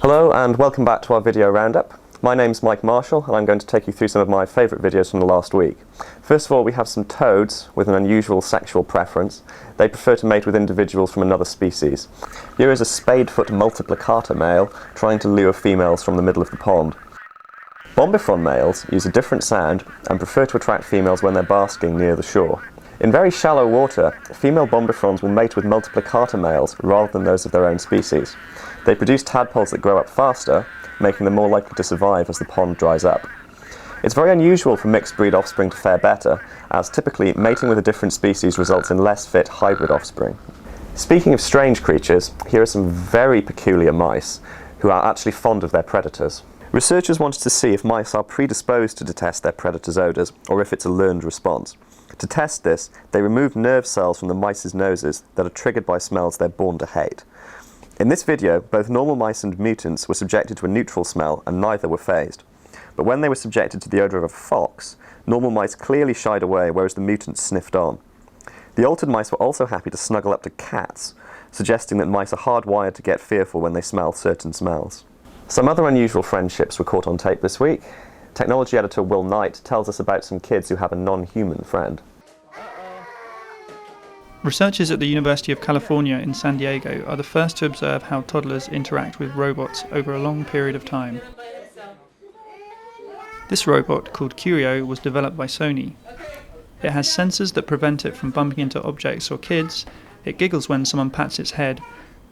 Hello and welcome back to our video roundup. My name's Mike Marshall and I'm going to take you through some of my favourite videos from the last week. First of all, we have some toads with an unusual sexual preference. They prefer to mate with individuals from another species. Here is a spadefoot multiplicata male trying to lure females from the middle of the pond. Bombifron males use a different sound and prefer to attract females when they're basking near the shore. In very shallow water, female bombifrons will mate with multiplicata males rather than those of their own species. They produce tadpoles that grow up faster, making them more likely to survive as the pond dries up. It's very unusual for mixed breed offspring to fare better, as typically mating with a different species results in less fit hybrid offspring. Speaking of strange creatures, here are some very peculiar mice who are actually fond of their predators. Researchers wanted to see if mice are predisposed to detest their predators' odours or if it's a learned response. To test this, they removed nerve cells from the mice's noses that are triggered by smells they're born to hate. In this video, both normal mice and mutants were subjected to a neutral smell and neither were phased. But when they were subjected to the odour of a fox, normal mice clearly shied away whereas the mutants sniffed on. The altered mice were also happy to snuggle up to cats, suggesting that mice are hardwired to get fearful when they smell certain smells. Some other unusual friendships were caught on tape this week. Technology editor Will Knight tells us about some kids who have a non-human friend. Researchers at the University of California in San Diego are the first to observe how toddlers interact with robots over a long period of time. This robot, called Curio, was developed by Sony. It has sensors that prevent it from bumping into objects or kids, it giggles when someone pats its head,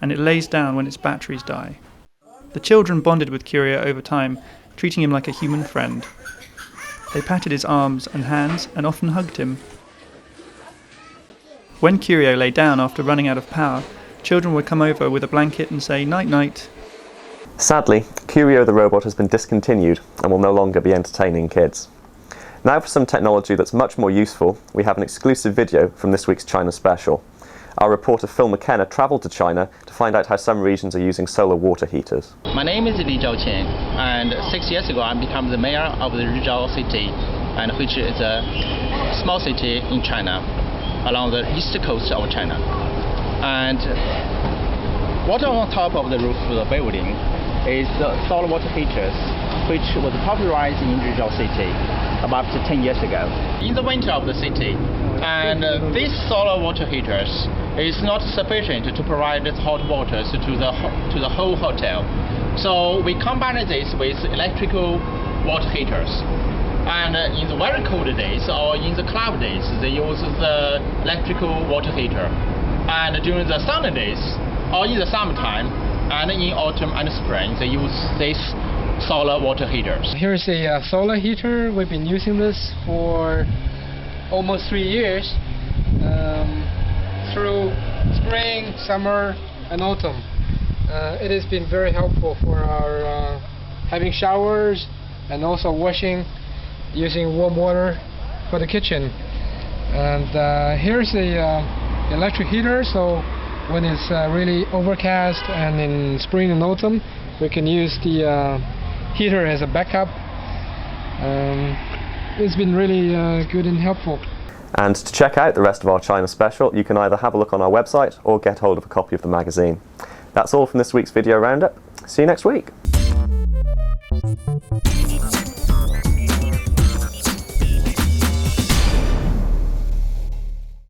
and it lays down when its batteries die. The children bonded with Curio over time, treating him like a human friend. They patted his arms and hands and often hugged him. When Curio lay down after running out of power, children would come over with a blanket and say night-night. Sadly, Curio the robot has been discontinued and will no longer be entertaining kids. Now for some technology that's much more useful, we have an exclusive video from this week's China special. Our reporter Phil McKenna travelled to China to find out how some regions are using solar water heaters. My name is Li Zhaoqian, and 6 years ago I became the mayor of the Rizhao city, and which is a small city in China, along the east coast of China. And water on top of the roof of the building is the solar water heaters, which was popularized in Rizhao city about 10 years ago. In the winter of the city, and these solar water heaters is not sufficient to provide hot water to the whole hotel. So we combine this with electrical water heaters. And in the very cold days or in the cloud days, they use the electrical water heater. And during the sunny days or in the summertime and in autumn and spring, they use these solar water heaters. Here's a solar heater. We've been using this for almost 3 years, through spring, summer and autumn. It has been very helpful for our having showers and also washing using warm water for the kitchen. And here's the electric heater, so when it's really overcast and in spring and autumn we can use the heater as a backup. It's been really good and helpful. And to check out the rest of our China special, you can either have a look on our website or get hold of a copy of the magazine. That's all from this week's video roundup. See you next week.